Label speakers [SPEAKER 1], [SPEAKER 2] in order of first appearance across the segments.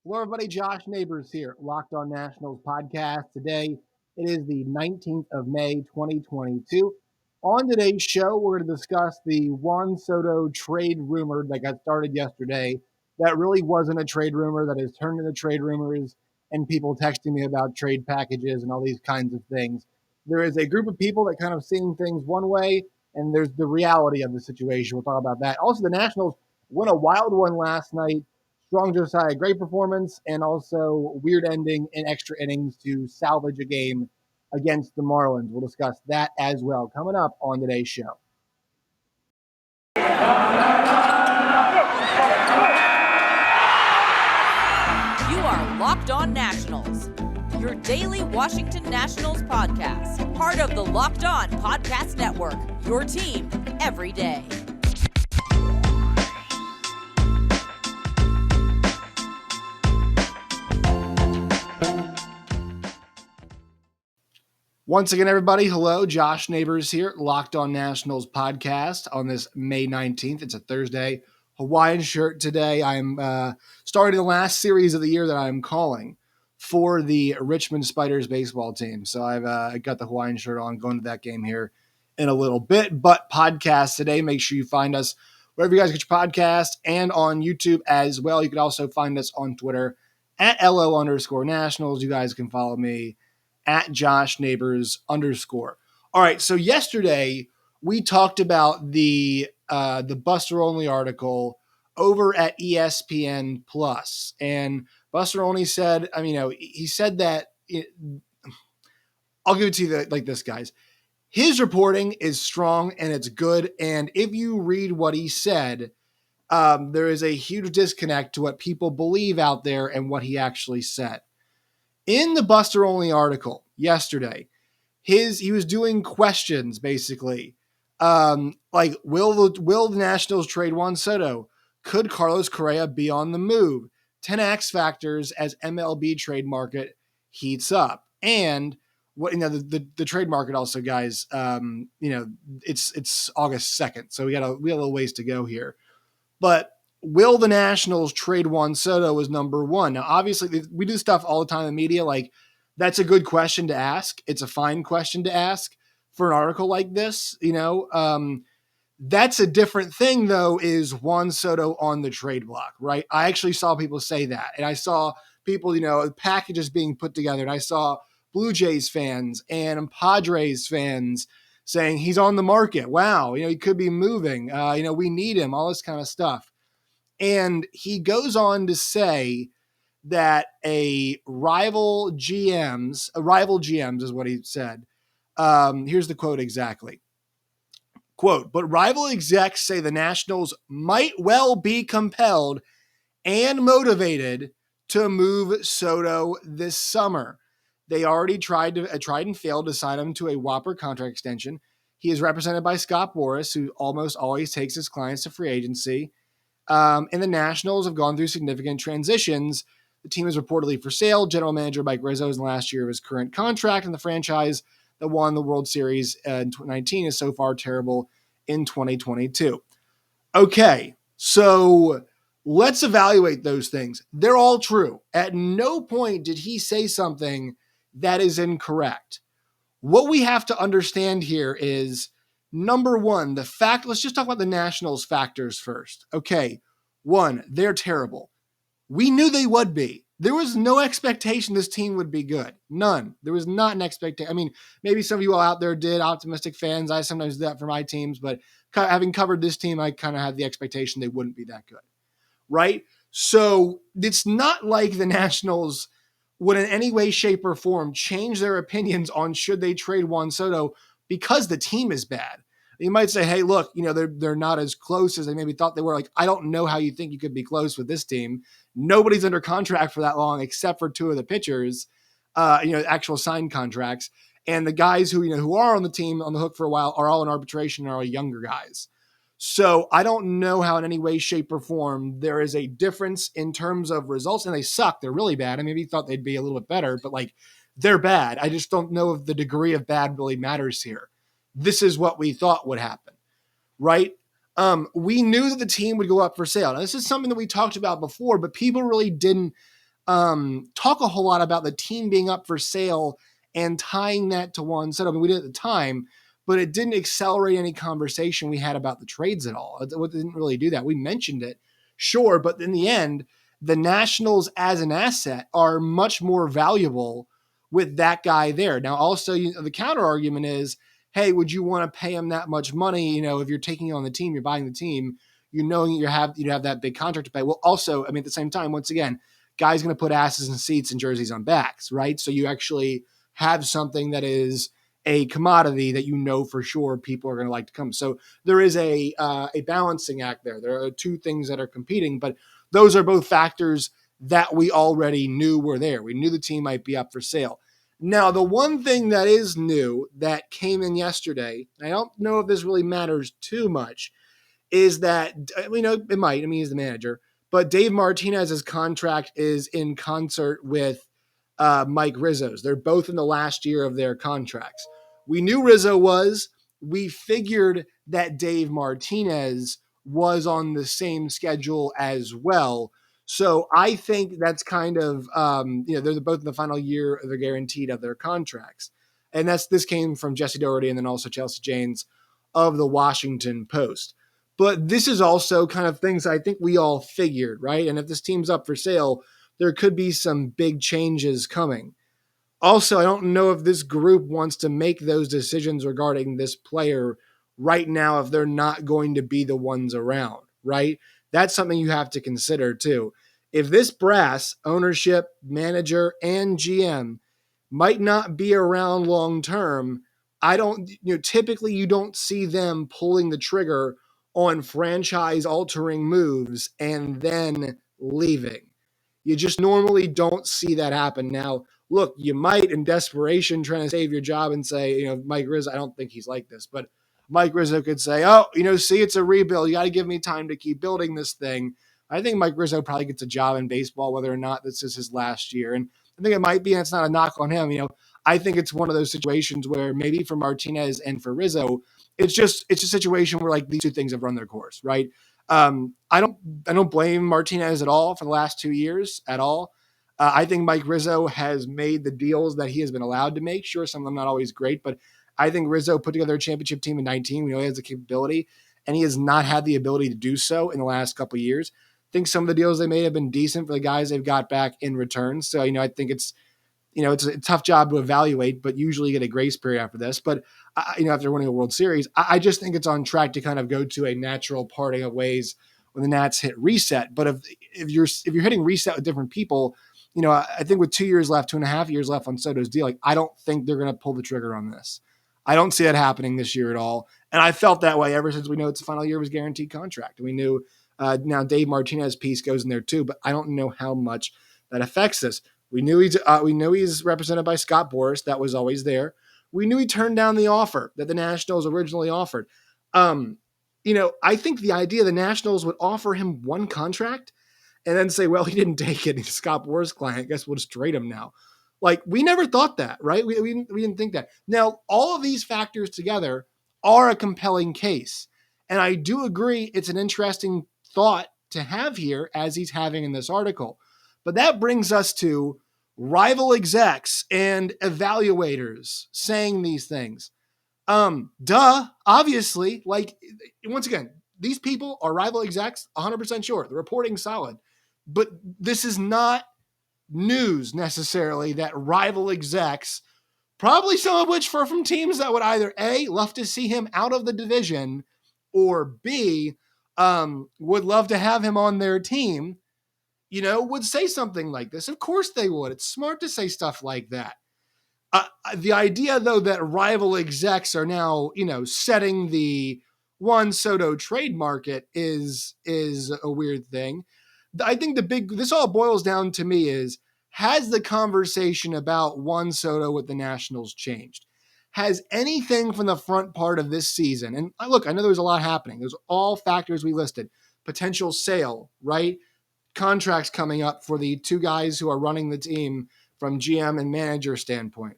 [SPEAKER 1] Hello, everybody. Josh Neighbors here, Locked On Nationals podcast. Today, it is the 19th of May, 2022. On today's show, we're going to discuss the Juan Soto trade rumor that got started yesterday. That really wasn't a trade rumor, that has turned into trade rumors, and people texting me about trade packages and all these kinds of things. There is a group of people that kind of seeing things one way, and there's the reality of the situation. We'll talk about that. Also, the Nationals won a wild one last night. Strong Josiah Gray performance, and also weird ending in extra innings to salvage a game against the Marlins. We'll discuss that as well coming up on today's show.
[SPEAKER 2] You are Locked On Nationals, your daily Washington Nationals podcast, part of the Locked On Podcast Network, your team every day.
[SPEAKER 1] Once again, everybody, hello. Josh Neighbors here, Locked On Nationals podcast on this May 19th. It's a Thursday. Hawaiian shirt today. I'm starting the last series of the year that I'm calling for the Richmond Spiders baseball team. So I've got the Hawaiian shirt on, going to that game here in a little bit. But podcast today, make sure you find us wherever you guys get your podcast and on YouTube as well. You can also find us on Twitter at LO_Nationals. You guys can follow me at Josh Neighbors _. All right, so yesterday we talked about the Buster Olney article over at ESPN Plus, and Buster Olney said, he said that I'll give it to you like this, guys. His reporting is strong and it's good, and if you read what he said, there is a huge disconnect to what people believe out there and what he actually said. In the Buster Olney article yesterday, he was doing questions basically, like will the Nationals trade Juan Soto? Could Carlos Correa be on the move? 10 X factors as MLB trade market heats up, and what the trade market also, guys. It's August 2nd, so we got a little ways to go here, but. Will the Nationals trade Juan Soto is number one. Now, obviously, we do stuff all the time in the media. Like, that's a good question to ask. It's a fine question to ask for an article like this. That's a different thing, though, is Juan Soto on the trade block, right? I actually saw people say that. And I saw people, packages being put together. And I saw Blue Jays fans and Padres fans saying he's on the market. Wow, he could be moving. We need him, all this kind of stuff. And he goes on to say that rival GMs is what he said. Here's the quote exactly. Quote, but rival execs say the Nationals might well be compelled and motivated to move Soto this summer. They already tried and failed to sign him to a whopper contract extension. He is represented by Scott Boras, who almost always takes his clients to free agency. And the Nationals have gone through significant transitions. The team is reportedly for sale. General manager Mike Rizzo is in the last year of his current contract, and the franchise that won the World Series in 2019 is so far terrible in 2022. Okay, so let's evaluate those things. They're all true. At no point did he say something that is incorrect. What we have to understand here is, number one, let's just talk about the Nationals factors first. Okay, one, they're terrible. We knew they would be. There was no expectation this team would be good. None. There was not an expectation. I mean, maybe some of you all out there did, optimistic fans. I sometimes do that for my teams, but having covered this team, I kind of had the expectation they wouldn't be that good, right? So it's not like the Nationals would in any way, shape, or form change their opinions on should they trade Juan Soto because the team is bad. You might say, hey, look, they're not as close as they maybe thought they were. Like, I don't know how you think you could be close with this team. Nobody's under contract for that long except for two of the pitchers, actual signed contracts. And the guys who are on the team on the hook for a while are all in arbitration and are all younger guys. So I don't know how in any way, shape, or form there is a difference in terms of results. And they suck. They're really bad. I maybe thought they'd be a little bit better, but they're bad. I just don't know if the degree of bad really matters here. This is what we thought would happen, right? We knew that the team would go up for sale. Now, this is something that we talked about before, but people really didn't talk a whole lot about the team being up for sale and tying that to Juan Soto. I mean, we did at the time, but it didn't accelerate any conversation we had about the trades at all. It didn't really do that. We mentioned it, sure, but in the end, the Nationals as an asset are much more valuable with that guy there. Now, also, the counter argument is, hey, would you want to pay him that much money? If you're taking on the team, you're buying the team, you'd have that big contract to pay. Well, also, I mean, at the same time, once again, guys going to put asses in seats and jerseys on backs, right? So you actually have something that is a commodity that for sure people are going to like to come. So there is a balancing act there. There are two things that are competing, but those are both factors that we already knew were there. We knew the team might be up for sale. Now, the one thing that is new that came in yesterday, I don't know if this really matters too much, is that, it might. I mean, he's the manager. But Dave Martinez's contract is in concert with Mike Rizzo's. They're both in the last year of their contracts. We knew Rizzo was. We figured that Dave Martinez was on the same schedule as well. So I think that's kind of, they're both in the final year, they're guaranteed of their contracts. And this came from Jesse Doherty and then also Chelsea Janes of the Washington Post. But this is also kind of things I think we all figured, right? And if this team's up for sale, there could be some big changes coming. Also, I don't know if this group wants to make those decisions regarding this player right now if they're not going to be the ones around, right? That's something you have to consider too. If this brass, ownership, manager, and GM might not be around long term, typically you don't see them pulling the trigger on franchise altering moves and then leaving. You just normally don't see that happen. Now, look, you might in desperation trying to save your job and say, Mike Rizzo, I don't think he's like this, but Mike Rizzo could say, see, it's a rebuild. You got to give me time to keep building this thing. I think Mike Rizzo probably gets a job in baseball, whether or not this is his last year. And I think it might be, and it's not a knock on him. I think it's one of those situations where maybe for Martinez and for Rizzo, it's a situation where like these two things have run their course, right? I don't blame Martinez at all for the last 2 years at all. I think Mike Rizzo has made the deals that he has been allowed to make. Sure, some of them not always great, but I think Rizzo put together a championship team in 19. We know he has the capability, and he has not had the ability to do so in the last couple of years. I think some of the deals they made have been decent for the guys they've got back in return. So, I think it's a tough job to evaluate, but usually you get a grace period after this. But, after winning a World Series, I just think it's on track to kind of go to a natural parting of ways when the Nats hit reset. But if you're hitting reset with different people, I think with 2 years left, 2.5 years left on Soto's deal, I don't think they're going to pull the trigger on this. I don't see that happening this year at all. And I felt that way ever since we know it's the final year of his guaranteed contract. We knew now Dave Martinez piece goes in there too, but I don't know how much that affects us. We knew he's represented by Scott Boras. That was always there. We knew he turned down the offer that the Nationals originally offered. I think the idea the Nationals would offer him one contract and then say, well, he didn't take it. He's a Scott Boras client. I guess we'll just trade him now. Like, we never thought that, right? We didn't think that. Now, all of these factors together are a compelling case. And I do agree it's an interesting thought to have here as he's having in this article. But that brings us to rival execs and evaluators saying these things. Obviously, like, once again, these people are rival execs, 100% sure. The reporting's solid. But this is not news necessarily that rival execs, probably some of which are from teams that would either A, love to see him out of the division, or B, would love to have him on their team, would say something like this. Of course they would. It's smart to say stuff like that. The idea, though, that rival execs are now, setting the Juan Soto trade market is a weird thing. I think this all boils down to me is, has the conversation about Juan Soto with the Nationals changed? Has anything from the front part of this season, and look, I know there's a lot happening. There's all factors we listed. Potential sale, right? Contracts coming up for the two guys who are running the team from GM and manager standpoint.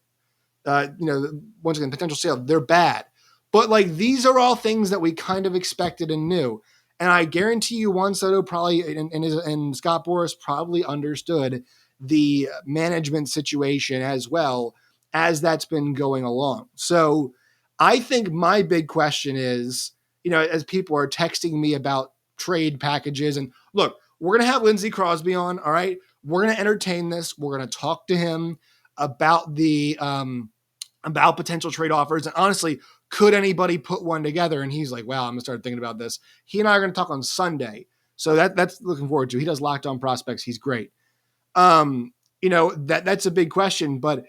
[SPEAKER 1] Once again, potential sale, they're bad. But like, these are all things that we kind of expected and knew. And I guarantee you Juan Soto probably and Scott Boras probably understood the management situation as well as that's been going along. So I think my big question is, as people are texting me about trade packages, and look, we're going to have Lindsey Crosby on. All right. We're going to entertain this. We're going to talk to him about about potential trade offers. And honestly, could anybody put one together? And he's like, wow, I'm going to start thinking about this. He and I are going to talk on Sunday. So that's looking forward to. He does Locked On Prospects. He's great. That's a big question, but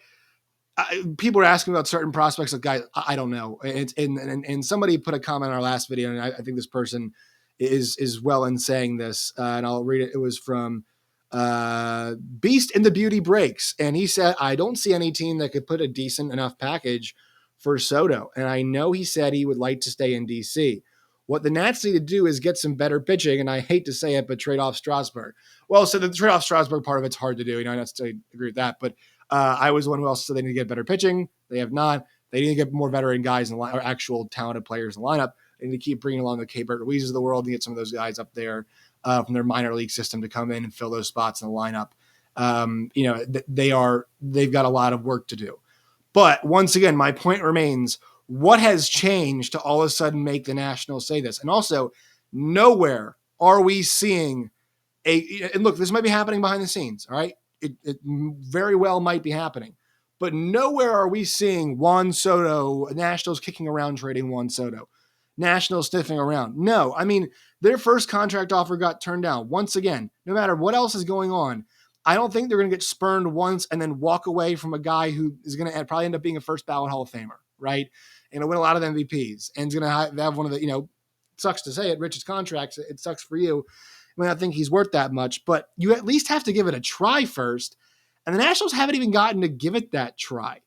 [SPEAKER 1] people are asking about certain prospects. Like, guys, I don't know. And somebody put a comment on our last video, and I think this person is well in saying this, and I'll read it. It was from Beast in the Beauty Breaks, and he said, I don't see any team that could put a decent enough package for Soto, and I know he said he would like to stay in DC. What the Nats need to do is get some better pitching, and I hate to say it, but trade off Strasburg. Well, so the trade off Strasburg part of it's hard to do. I don't necessarily agree with that, but I was the one who also said they need to get better pitching. They have not. They need to get more veteran guys in the line, or actual talented players in the lineup. They need to keep bringing along the Keibert Ruizes of the world and get some of those guys up there from their minor league system to come in and fill those spots in the lineup. They've got a lot of work to do. But once again, my point remains, what has changed to all of a sudden make the Nationals say this? And also, nowhere are we seeing and look, this might be happening behind the scenes, all right? It very well might be happening. But nowhere are we seeing Juan Soto, Nationals kicking around trading Juan Soto, Nationals sniffing around. No, I mean, their first contract offer got turned down. Once again, no matter what else is going on, I don't think they're going to get spurned once and then walk away from a guy who is going to probably end up being a first ballot Hall of Famer, right? And he'll win a lot of MVPs and is going to have one of the, sucks to say it, richest contracts. It sucks for you. I mean, I think he's worth that much, but you at least have to give it a try first. And the Nationals haven't even gotten to give it that try.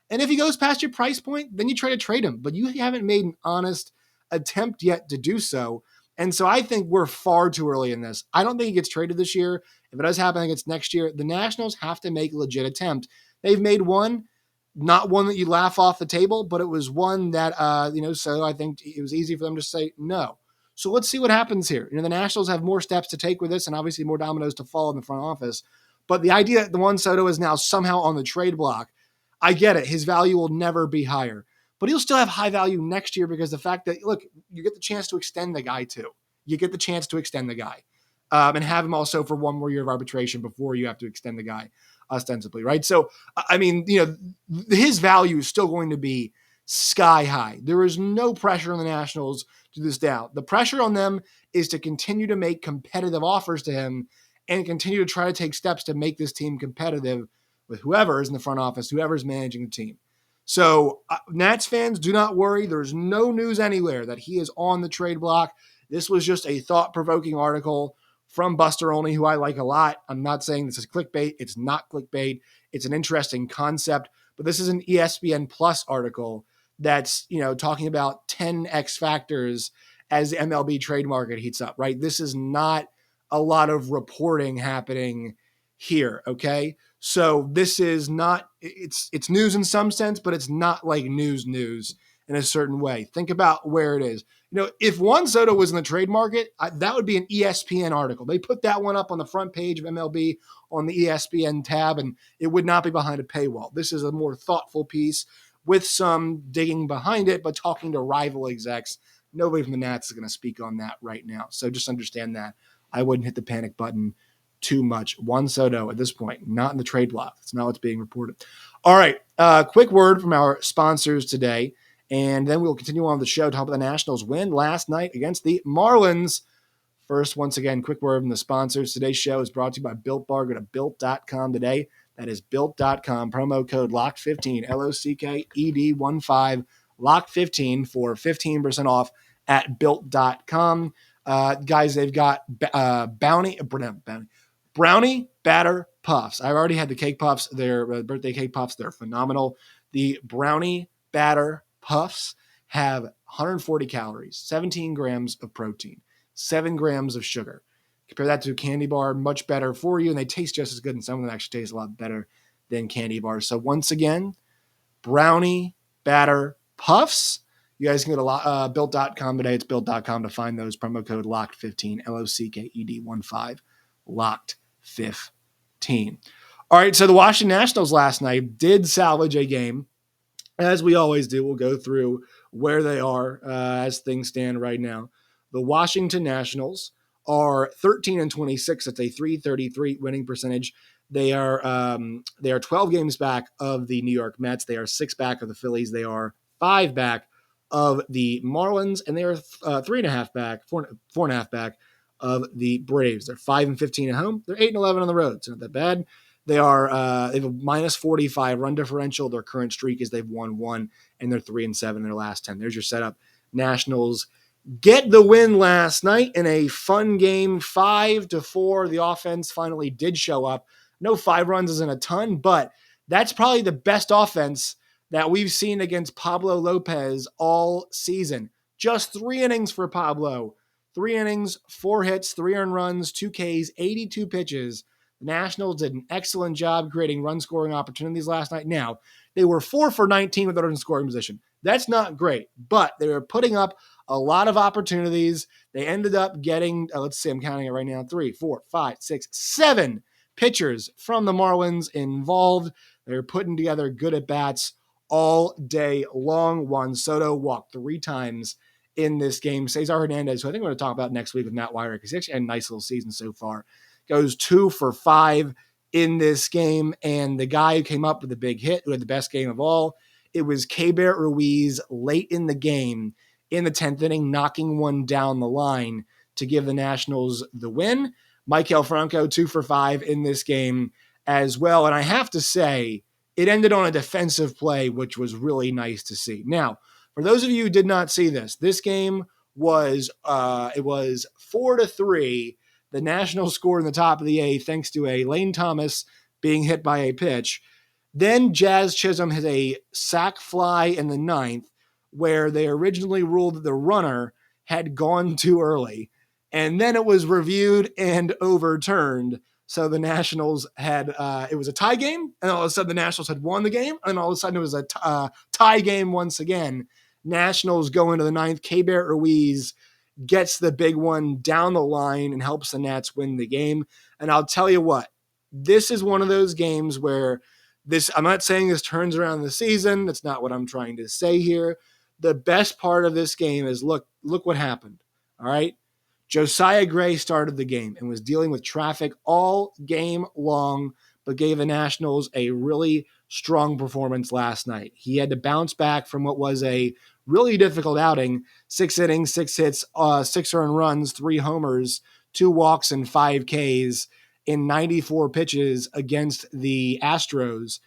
[SPEAKER 1] And if he goes past your price point, then you try to trade him, but you haven't made an honest attempt yet to do so. And so I think we're far too early in this. I don't think he gets traded this year. If it does happen, I think it's next year. The Nationals have to make a legit attempt. They've made one, not one that you laugh off the table, but it was one that, so I think it was easy for them to say no. So let's see what happens here. The Nationals have more steps to take with this and obviously more dominoes to fall in the front office. But the idea that the Juan Soto is now somehow on the trade block, I get it. His value will never be higher. But he'll still have high value next year because the fact that, look, you get the chance to extend the guy too. You get the chance to extend the guy and have him also for one more year of arbitration before you have to extend the guy ostensibly, right? So, I mean, his value is still going to be sky high. There is no pressure on the Nationals to this down. The pressure on them is to continue to make competitive offers to him and continue to try to take steps to make this team competitive with whoever is in the front office, whoever is managing the team. So Nats fans, do not worry. There's no news anywhere that he is on the trade block. This was just a thought-provoking article from Buster Olney, who I like a lot. I'm not saying this is clickbait. It's not clickbait. It's an interesting concept, but this is an ESPN Plus article that's, talking about 10 X factors as the MLB trade market heats up, right? This is not a lot of reporting happening here, okay? So this is not, it's news in some sense, but it's not like news in a certain way. Think about where it is. If Juan Soto was in the trade market, that would be an ESPN article. They put that one up on the front page of MLB on the ESPN tab, and it would not be behind a paywall. This is a more thoughtful piece with some digging behind it, but talking to rival execs. Nobody from the Nats is going to speak on that right now. So just understand that. I wouldn't hit the panic button too much. Juan Soto at this point, not in the trade block. It's not what's being reported. All right. Quick word from our sponsors today, and then we'll continue on the show. Talk about the Nationals win last night against the Marlins. First, once again, quick word from the sponsors. Today's show is brought to you by Built Bar. Go to Built.com today. That is Built.com. Promo code LOCKED15, LOCKED15, LOCKED15 for 15% off at Built.com. Guys, they've got Brownie Batter Puffs. I already had the cake puffs. They're birthday cake puffs. They're phenomenal. The Brownie Batter Puffs have 140 calories, 17 grams of protein, 7 grams of sugar. Compare that to a candy bar, much better for you, and they taste just as good, and some of them actually taste a lot better than candy bars. So once again, Brownie Batter Puffs. You guys can go to Built.com today. It's Built.com to find those. Promo code LOCKED15, LOCKED15, LOCKED15. All right, so the Washington Nationals last night did salvage a game. As we always do, we'll go through where they are as things stand right now. The Washington Nationals are 13-26. That's a .333 winning percentage. They are 12 games back of the New York Mets. They are 6 back of the Phillies. They are 5 back of the Marlins, and they are 3.5 back, 4.5 back of the Braves. They're 5-15 at home. They're 8-11 on the road. It's not that bad. They have a minus 45 run differential. Their current streak is they've won 1, and they're 3-7 in their last 10. There's your setup. Nationals get the win last night in a fun game, 5-4. The offense finally did show up. No 5 runs isn't a ton, but that's probably the best offense that we've seen against Pablo Lopez all season. Just 3 innings for Pablo. 3 innings, 4 hits, 3 earned runs, 2 Ks, 82 pitches. The Nationals did an excellent job creating run-scoring opportunities last night. Now, they were 4 for 19 with runners in scoring position. That's not great, but they were putting up a lot of opportunities. They ended up getting, let's see, I'm counting it right now, 3, 4, 5, 6, 7 pitchers from the Marlins involved. They were putting together good at-bats all day long. Juan Soto walked 3 times in this game. Cesar Hernandez, who I think we're going to talk about next week with Matt Weyer, because he actually had a nice little season so far, goes 2 for 5 in this game. And the guy who came up with the big hit, who had the best game of all, it was Keibert Ruiz late in the game in the 10th inning, knocking one down the line to give the Nationals the win. Maikel Franco, 2 for 5 in this game as well. And I have to say, it ended on a defensive play, which was really nice to see. Now, for those of you who did not see this game was 4-3. The Nationals scored in the top of the 8th thanks to a Lane Thomas being hit by a pitch. Then Jazz Chisholm hit a sac fly in the 9th, where they originally ruled that the runner had gone too early. And then it was reviewed and overturned. So the Nationals had, it was a tie game, and all of a sudden the Nationals had won the game, and all of a sudden it was a tie game once again. Nationals go into the 9th. Keibert Ruiz gets the big one down the line and helps the Nats win the game. And I'll tell you what, this is one of those games where I'm not saying this turns around the season. That's not what I'm trying to say here. The best part of this game is look what happened. All right. Josiah Gray started the game and was dealing with traffic all game long, but gave the Nationals a really strong performance last night. He had to bounce back from what was a really difficult outing. 6 innings, 6 hits, 6 earned runs, 3 homers, 2 walks, and 5 Ks in 94 pitches against the Astros.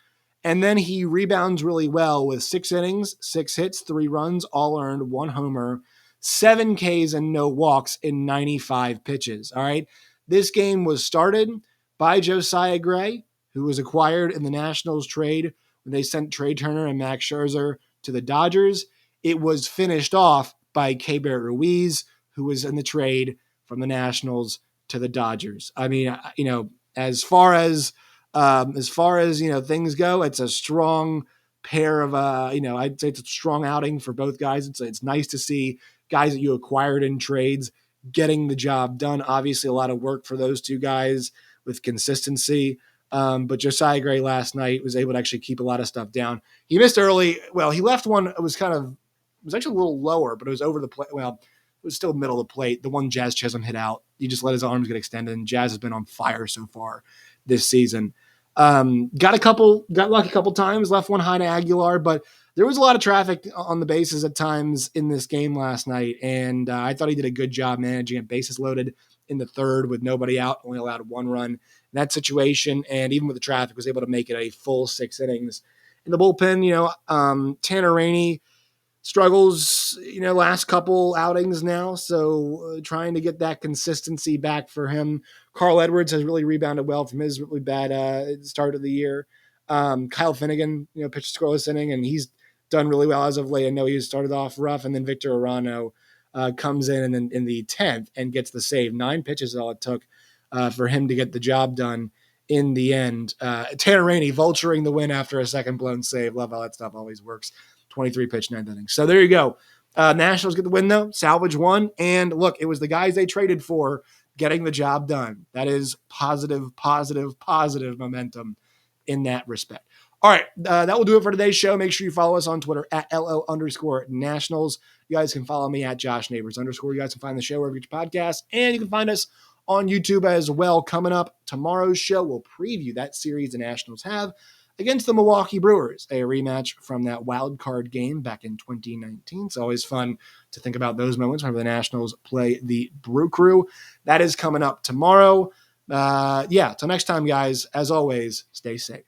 [SPEAKER 1] And then he rebounds really well with 6 innings, 6 hits, 3 runs, all earned, 1 homer, 7 Ks, and no walks in 95 pitches. All right. This game was started by Josiah Gray, who was acquired in the Nationals trade when they sent Trey Turner and Max Scherzer to the Dodgers. It was finished off by Keibert Ruiz, who was in the trade from the Nationals to the Dodgers. I mean, as far as things go, it's a strong pair of, I'd say it's a strong outing for both guys. It's nice to see guys that you acquired in trades getting the job done. Obviously, a lot of work for those two guys with consistency. But Josiah Gray last night was able to actually keep a lot of stuff down. He missed early. Well, he left one. It was actually a little lower, but it was over the plate. Well, it was still middle of the plate. The one Jazz Chisholm hit out. He just let his arms get extended, and Jazz has been on fire so far this season. Got lucky a couple times, left one high to Aguilar, but there was a lot of traffic on the bases at times in this game last night, and I thought he did a good job managing it. Bases loaded in the 3rd with nobody out, only allowed 1 run in that situation, and even with the traffic, was able to make it a full 6 innings. In the bullpen, Tanner Rainey struggles, last couple outings now, so trying to get that consistency back for him. Carl Edwards has really rebounded well from his really bad start of the year. Kyle Finnegan, pitched a scoreless inning, and he's done really well as of late. I know he started off rough, and then Victor Arano comes in the 10th and gets the save. 9 pitches is all it took for him to get the job done in the end. Tanner Rainey vulturing the win after a second blown save. Love how that stuff always works. 23 pitch, 9th inning. So there you go. Nationals get the win, though. Salvage 1. And look, it was the guys they traded for getting the job done. That is positive momentum in that respect. All right, that will do it for today's show. Make sure you follow us on Twitter at LO_Nationals. You guys can follow me at Josh Neighbors_. You guys can find the show wherever you get your podcasts, and you can find us on YouTube as well. Coming up, tomorrow's show, we'll preview that series the Nationals have against the Milwaukee Brewers, a rematch from that wild card game back in 2019. It's always fun to think about those moments whenever the Nationals play the Brew Crew. That is coming up tomorrow. Till next time, guys, as always, stay safe.